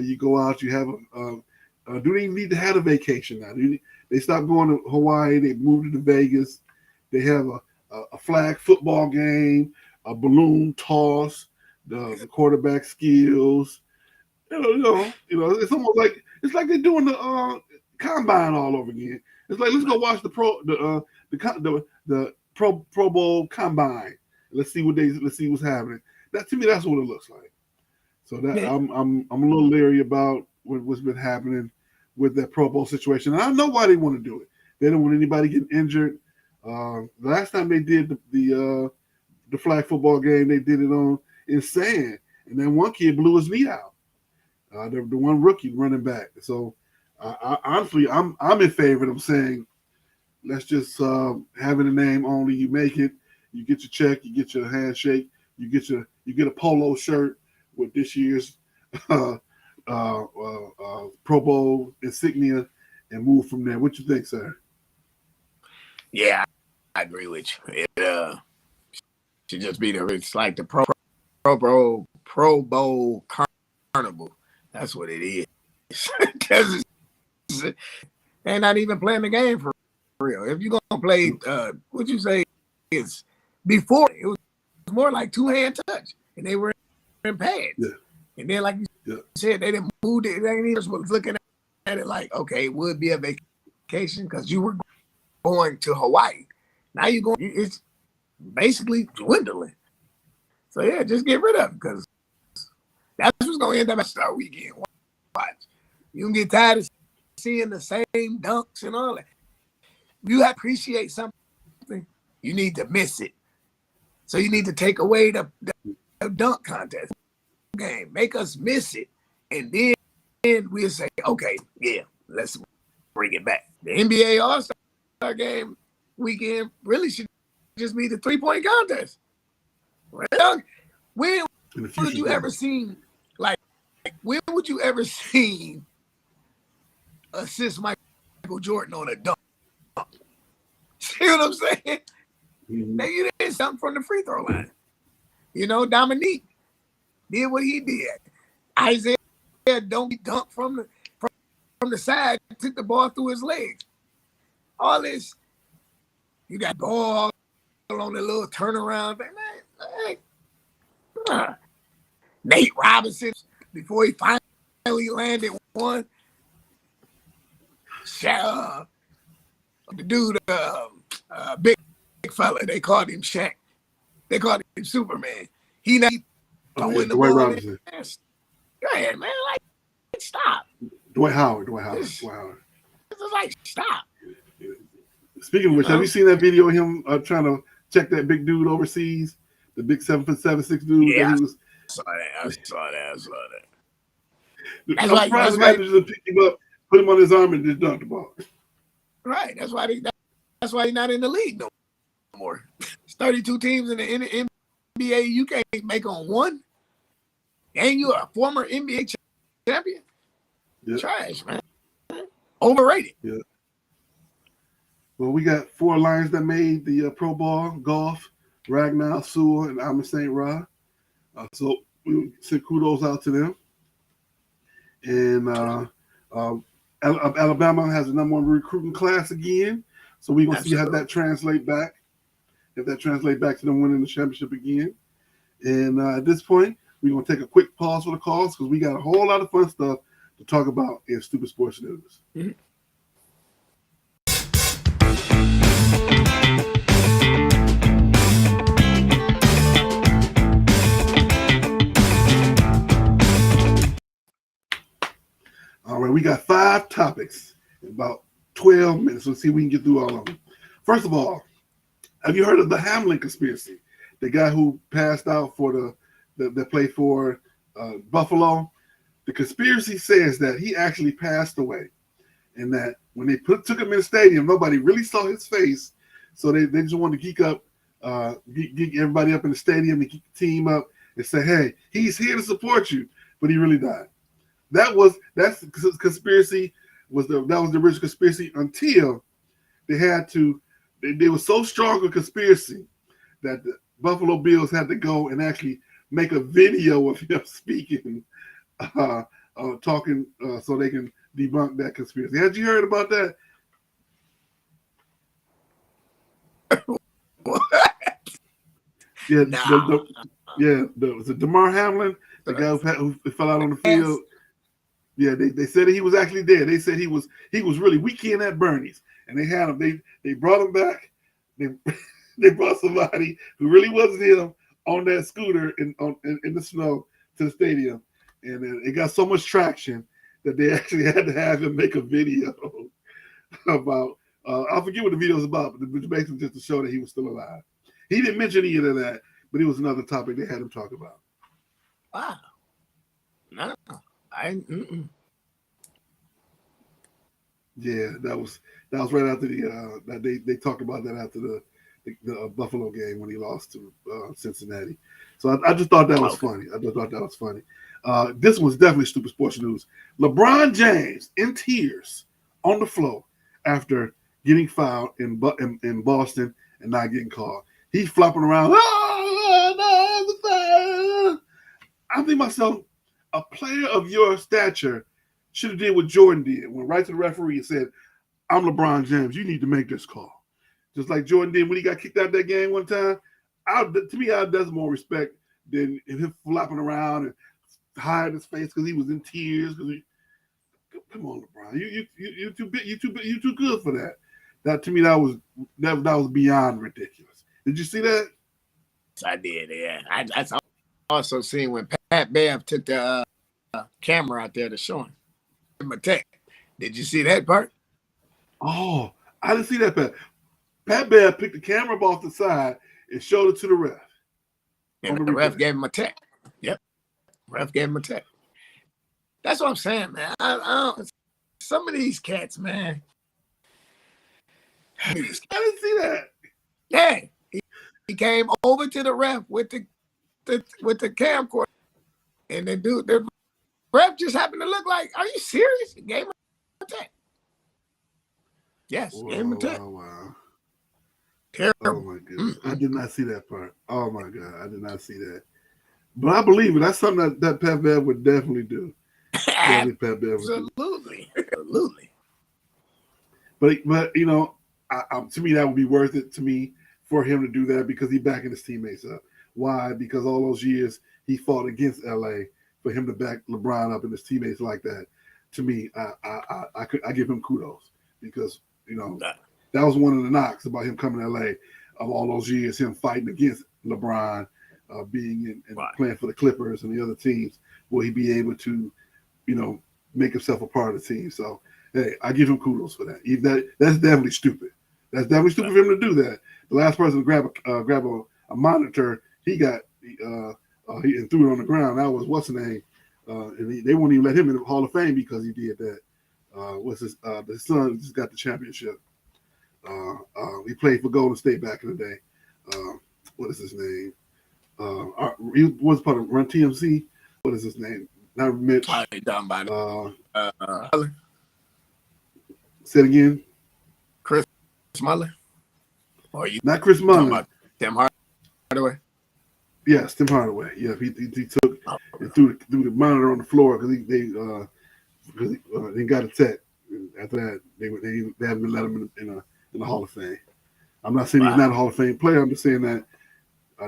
you go out, you have do they even need to have a vacation now? They stopped going to Hawaii, they moved to Vegas, they have a flag football game, a balloon toss, the quarterback skills. You know, it's almost like they're doing the combine all over again. It's like let's go watch the Pro Bowl combine. Let's see what's happening. To me, that's what it looks like. So that I'm a little leery about what's been happening with that Pro Bowl situation. And I know why they want to do it. They don't want anybody getting injured. The last time they did the flag football game, they did it in sand, and then one kid blew his knee out. The one rookie running back. So honestly, I'm in favor of them saying, let's just have it a name only. You make it. You get your check, you get your handshake, you get a polo shirt with this year's Pro Bowl insignia, and move from there. What you think, sir? Yeah, I agree with you. It should just be it's like the Pro Bowl carnival. That's what it is. Because they're not even playing the game for real. If you're gonna play, what you say is. Before it was more like 2-hand touch, and they were in pads. Yeah. And then, like you said, they didn't move it. They just was looking at it like, okay, it would be a vacation because you were going to Hawaii. Now you're going. It's basically dwindling. So yeah, just get rid of it because that's what's going to end up at Star Weekend. Watch. You can get tired of seeing the same dunks and all that. You appreciate something, you need to miss it. So you need to take away the dunk contest game, make us miss it, and then we'll say, okay, yeah, let's bring it back. The NBA All-Star Game weekend really should just be the 3-point contest. When would you ever seen assist Michael Jordan on a dunk? See what I'm saying? Mm-hmm. Now you did something from the free throw line. You know, Dominique did what he did. Isaiah don't dunk from the side, took the ball through his legs. All this, you got ball on the little turnaround. Nate Robinson, before he finally landed one. The dude, big fella, they called him Shaq. They called him Superman. He not throwing the ball. Robinson. Go ahead, man. Like, stop. Dwight Howard. This is like, stop. Speaking of which, have you seen that video of him trying to check that big dude overseas? The big 7'7", 6" dude. Yeah, that I saw that. I'm surprised the guy just picked him up, put him on his arm, and just dunked the ball. Right. That's why he's not in the league no more. It's 32 teams in the NBA. You can't make on one. And you're a former NBA champion. Yeah. Trash, man. Overrated. Yeah. Well, we got 4 Lions that made the Pro Bowl: Golf, Ragnar, Sewell, and Amon St. Ra. So we send kudos out to them. And Alabama has the #1 recruiting class again. So we're going to see how that translate back. If that translate back to them winning the championship again. And at this point, we're going to take a quick pause for the calls because we got a whole lot of fun stuff to talk about in Stupid Sports News. Mm-hmm. All right, we got 5 topics in about 12 minutes. Let's see if we can get through all of them. First of all, have you heard of the Hamlin conspiracy? The guy who passed out for the play for Buffalo. The conspiracy says that he actually passed away, and that when they took him in the stadium, nobody really saw his face, so they just wanted to geek everybody up in the stadium and geek the team up and say, "Hey, he's here to support you," but he really died. That's conspiracy that was the original conspiracy until they had to. They were so strong a conspiracy that the Buffalo Bills had to go and actually make a video of him speaking, talking, so they can debunk that conspiracy. Had you heard about that? Yeah, No. the Damar Hamlin, the guy who fell out on the field. Yeah, they said that he was actually there. They said he was really weekend at Bernie's, and they had him. They brought him back. They brought somebody who really wasn't him on that scooter in the snow to the stadium, and it got so much traction that they actually had to have him make a video about. I forget what the video was about, but it was basically just to show that he was still alive. He didn't mention any of that, but it was another topic they had him talk about. Wow. No. Yeah, that was right after that they talked about that after the Buffalo game when he lost to Cincinnati. So I just thought that was funny. I just thought that was funny. This was definitely Stupid Sports News. LeBron James in tears on the floor after getting fouled in Boston and not getting called. He's flopping around. I think myself, a player of your stature should have did what Jordan did. Went right to the referee and said, "I'm LeBron James. You need to make this call." Just like Jordan did when he got kicked out of that game one time. To me, that's more respect than him flopping around and hiding his face because he was in tears. Come on, LeBron, you too good for that. That to me, that was beyond ridiculous. Did you see that? I did. Yeah, I also seen when Pat Bev took the camera out there to show him a tech. Did you see that part? Oh, I didn't see that part. Pat Bev picked the camera up off the side and showed it to the ref. And the ref gave him a tech. Yep. Ref gave him a tech. That's what I'm saying, man. Some of these cats, man. I didn't see that. Yeah. He came over to the ref with the camcorder. And the ref just happened to look like, are you serious? He gave him a tech. Yes, gave him a tech. Wow. Terrible. Oh my goodness. I did not see that part. Oh my God. I did not see that. But I believe it. That's something that Pat Bev would definitely do. Absolutely. But you know, to me that would be worth it to me for him to do that because he's backing his teammates up. Why? Because all those years he fought against LA, for him to back LeBron up and his teammates like that. To me, I give him kudos because you know that was one of the knocks about him coming to LA of all those years, him fighting against LeBron, being and playing for the Clippers and the other teams. Will he be able to, you know, make himself a part of the team? So hey, I give him kudos for that. That's definitely stupid. That's definitely stupid for him to do that. The last person to grab a monitor, he got he threw it on the ground. That was what's the name, and they won't even let him in the Hall of Fame because he did that. The son just got the championship. He played for Golden State back in the day. What is his name? He was part of Run TMC. What is his name? Not Mitch. Probably done by Say it again. Chris Muller. Or you Not Chris talking Muller. about Tim Hardaway? Yes, Tim Hardaway. Yeah, he took and threw the monitor on the floor because they got a tech. And after that, they haven't let him in the Hall of Fame. I'm not saying he's not a Hall of Fame player. I'm just saying that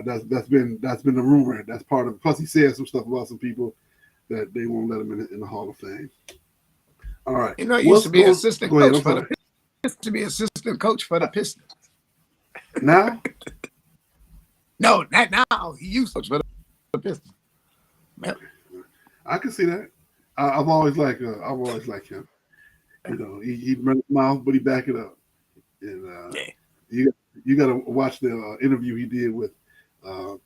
that's been the rumor. That's part of it. Plus, he said some stuff about some people that they won't let him in the Hall of Fame. All right. You know, he used to be assistant coach for the Pistons. Now? No, not now. He used to coach for the Pistons. Yep. I can see that. I've always liked him. You know, he run his mouth, but he back it up. And you got to watch the interview he did with on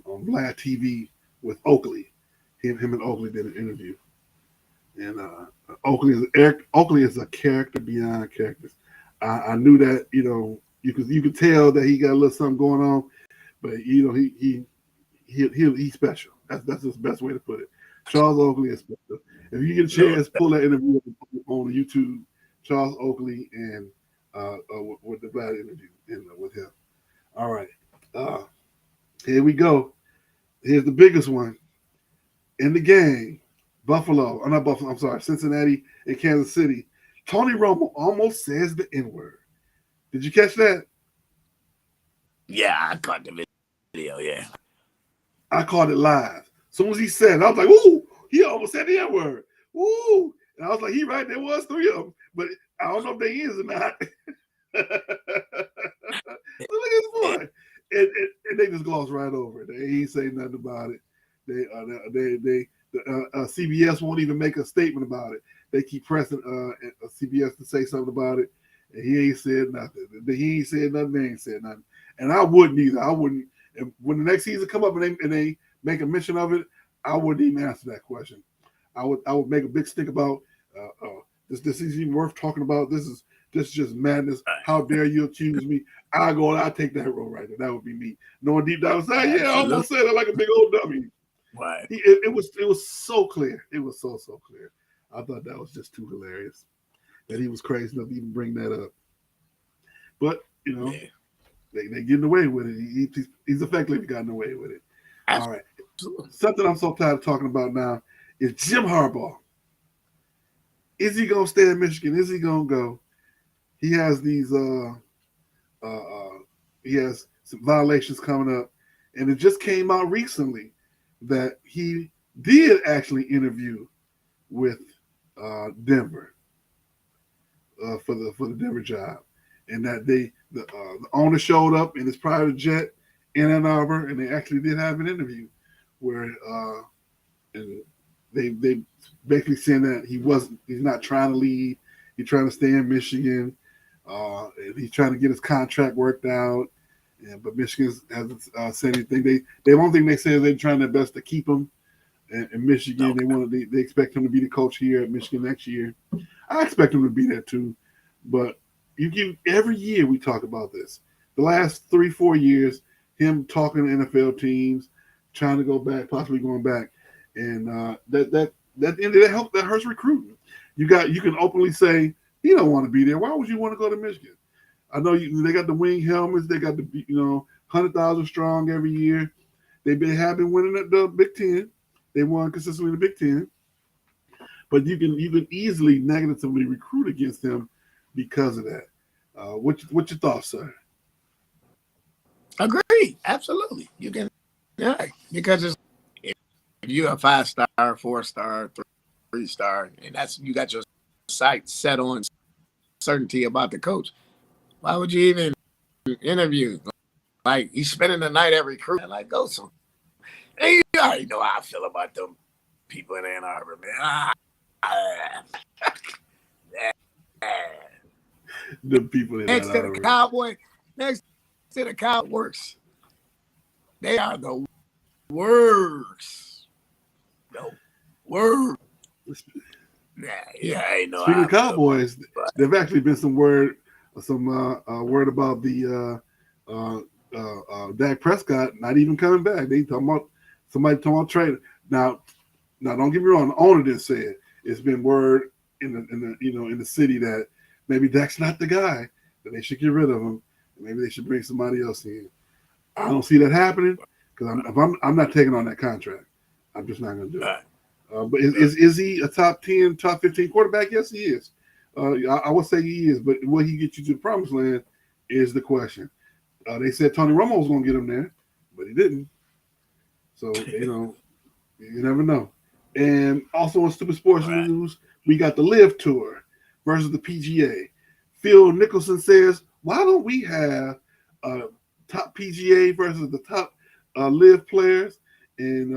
Vlad TV with Oakley. Him and Oakley did an interview, and Oakley is a character beyond characters. I knew that. You know, you could tell that he got a little something going on, but you know he's special. That's the best way to put it. Charles Oakley is special. If you get a chance, pull that interview on YouTube. Charles Oakley and with the Vlad interview and with him. All right, here we go. Here's the biggest one in the game. Cincinnati and Kansas City. Tony Romo almost says the N-word. Did you catch that? Yeah, I caught the video. Yeah, I caught it live. As soon as he said it, I was like, "Ooh!" He almost said the N-word. Ooh! And I was like, "He right. There was 3 of them, but I don't know if they is or not." Look at this boy, and they just glossed right over it. They ain't say nothing about it. CBS won't even make a statement about it. They keep pressing CBS to say something about it, and he ain't said nothing. He ain't said nothing. They ain't said nothing, and I wouldn't either. I wouldn't. And when the next season come up and they make a mention of it, I wouldn't even answer that question. I would make a big stink about this isn't even worth talking about. This is just madness. How dare you accuse me? I'll take that role right there. That would be me. Knowing deep down inside, yeah, I almost said it like a big old dummy. Right. It was so clear. It was so clear. I thought that was just too hilarious that he was crazy enough to even bring that up. But you know, they getting away with it. He's effectively gotten away with it. All right. Something I'm so tired of talking about now is Jim Harbaugh. Is he gonna stay in Michigan? Is he gonna go? He has these he has some violations coming up, and it just came out recently that he did actually interview with Denver for the Denver job, and that the owner showed up in his private jet in Ann Arbor, and they actually did have an interview where and they basically saying that he's not trying to leave, he's trying to stay in Michigan, and he's trying to get his contract worked out. But Michigan hasn't said anything. The only thing they say is they're trying their best to keep him in Michigan. They expect him to be the coach here at Michigan next year. I expect him to be there too. But every year we talk about this. The last 3-4 years, him talking to NFL teams, trying to go back, possibly going back, and that hurts recruiting. You can openly say he don't want to be there. Why would you want to go to Michigan? I know they got the wing helmets. They got the 100,000 strong have been winning at the Big Ten. They won consistently in the Big Ten. But you can easily negatively recruit against them because of that. What's your thoughts, sir? Agree. Absolutely. You can, because if you're a 5-star, 4-star, 3-star, and you got your sights set on certainty about the coach, why would you even interview? Like, he's spending the night at recruiting. Like, go some. And you already know how I feel about them people in Ann Arbor, man. The people in next Ann to Arbor. the Cowboy, next to the Cowboys, they are the worst. The worst. Yeah, I know. Speaking of Cowboys, there've actually been some word some word about the Dak Prescott not even coming back. They talking about somebody talking about trading. Now don't get me wrong. The owner didn't say it. It's been word in the city that maybe Dak's not the guy, that they should get rid of him. And maybe they should bring somebody else in. I don't see that happening because I'm not taking on that contract. I'm just not going to do it. But is he a top 10, top 15 quarterback? Yes, he is. I would say he is, but will he get you to the promised land is the question. They said Tony Romo was going to get him there, but he didn't. So, you never know. And also in Stupid Sports News, we got the Live Tour versus the PGA. Phil Nicholson says, why don't we have top PGA versus the top Live players? And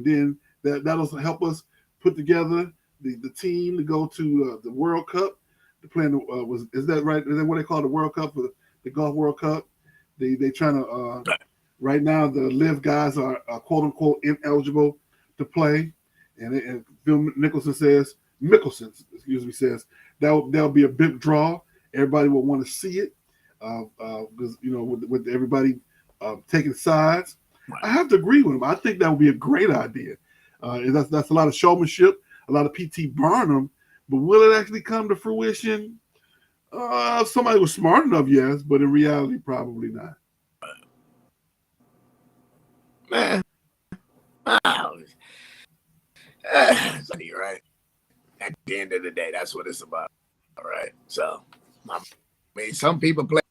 then that'll help us put together the team to go to the World Cup. The plan is that right? Is that what they call the World Cup, for the Golf World Cup? They trying to right now the Live guys are quote unquote ineligible to play, and Phil Mickelson says that'll be a big draw. Everybody will want to see it because with everybody taking sides. I have to agree with him. I think that would be a great idea. That's a lot of showmanship, a lot of PT Barnum, but will it actually come to fruition? If somebody was smart enough, yes, but in reality, probably not. Man, right? At the end of the day, that's what it's about. All right. So, I mean, some people play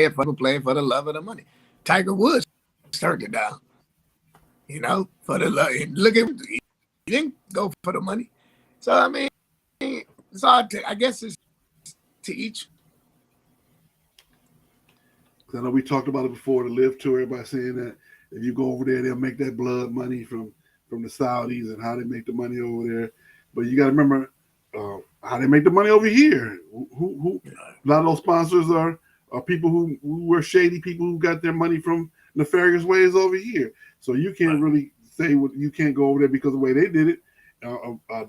for the love of the money. Tiger Woods turned it down. For the love. Look at he didn't go for the money. So I mean, it's hard to. I guess it's to each. I know we talked about it before. The Live Tour, everybody saying that if you go over there, they'll make that blood money from the Saudis and how they make the money over there. But you got to remember how they make the money over here. Who a lot of those sponsors are people who were shady people who got their money from nefarious ways over here. So you can't really say you can't go over there because of the way they did it.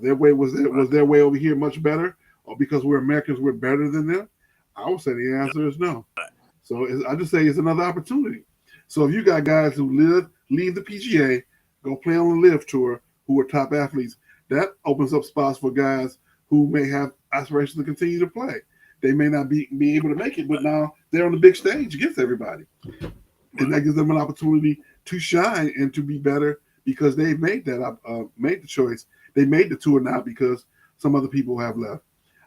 Their way was their way over here much better, or because we're Americans, we're better than them? I would say the answer is no. So I just say it's another opportunity. So if you got guys who leave the PGA, go play on the Live Tour, who are top athletes, that opens up spots for guys who may have aspirations to continue to play. They may not be able to make it, but now they're on the big stage against everybody. And that gives them an opportunity to shine and to be better because they've made the choice. They made the tour now because some other people have left.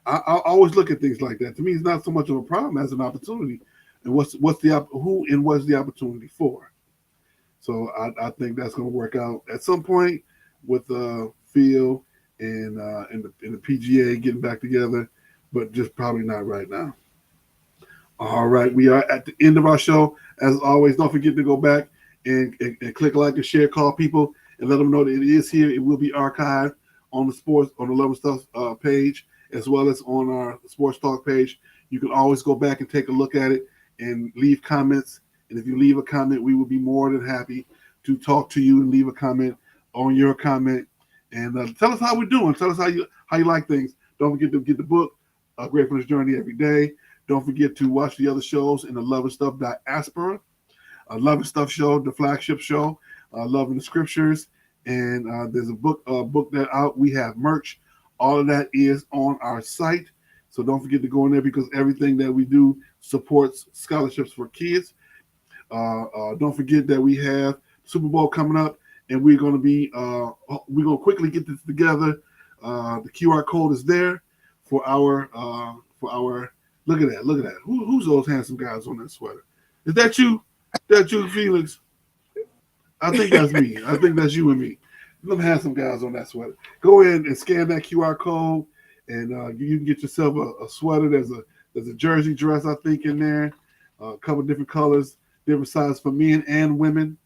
I always look at things like that. To me, it's not so much of a problem as an opportunity. And what's the opportunity for? So I think that's going to work out at some point with Phil and the PGA getting back together, but just probably not right now. All right, we are at the end of our show. As always, don't forget to go back and click like and share, call people, and let them know that it is here. It will be archived on the Love and Stuff page, as well as on our Sports Talk page. You can always go back and take a look at it and leave comments. And if you leave a comment, we will be more than happy to talk to you and leave a comment on your comment. And tell us how we're doing. Tell us how you like things. Don't forget to get the book, Gratefulness Journey Every Day. Don't forget to watch the other shows in the Love and Stuff Diaspora, Love and Stuff show, the flagship show, Love and the Scriptures. And there's a book that out. We have merch. All of that is on our site. So don't forget to go in there because everything that we do supports scholarships for kids. Don't forget that we have Super Bowl coming up, and we're going to quickly get this together. The QR code is there for our look at that. Who's those handsome guys on that sweater? Is that you? That you, Felix? I think that's me. I think that's you and me. Them handsome guys on that sweater. Go in and scan that QR code, and you can get yourself a sweater. There's a jersey dress, I think, in there. A couple different colors, different sizes for men and women.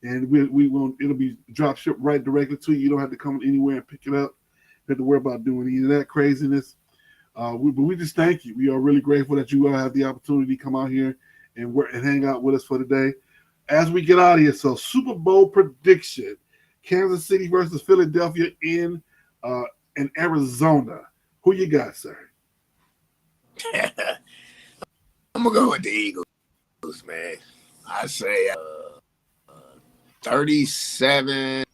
And it'll be drop shipped right directly to you. You don't have to come anywhere and pick it up. You have to worry about doing any of that craziness. But we just thank you. We are really grateful that you have the opportunity to come out here and hang out with us for today. As we get out of here, so Super Bowl prediction: Kansas City versus Philadelphia in Arizona. Who you got, sir? I'm gonna go with the Eagles, man. I say 37-24.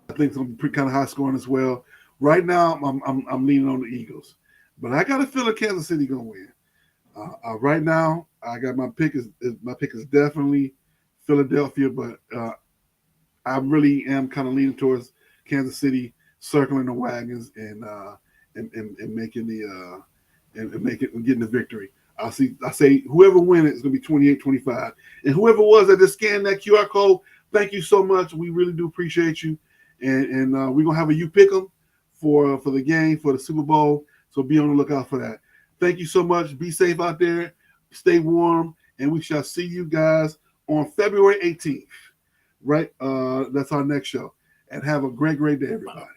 I think it's gonna be kind of high scoring as well. Right now, I'm leaning on the Eagles, but I got a feeling Kansas City gonna win. Right now, I got my pick is definitely Philadelphia, but I really am kind of leaning towards Kansas City circling the wagons and making the and getting the victory. I say whoever wins it is going to be 28-25. And whoever was that just scanned that QR code, thank you so much. We really do appreciate you. And we're going to have a you pick 'em for the game, for the Super Bowl. So be on the lookout for that. Thank you so much. Be safe out there. Stay warm. And we shall see you guys on February 18th. Right? That's our next show. And have a great day, everybody.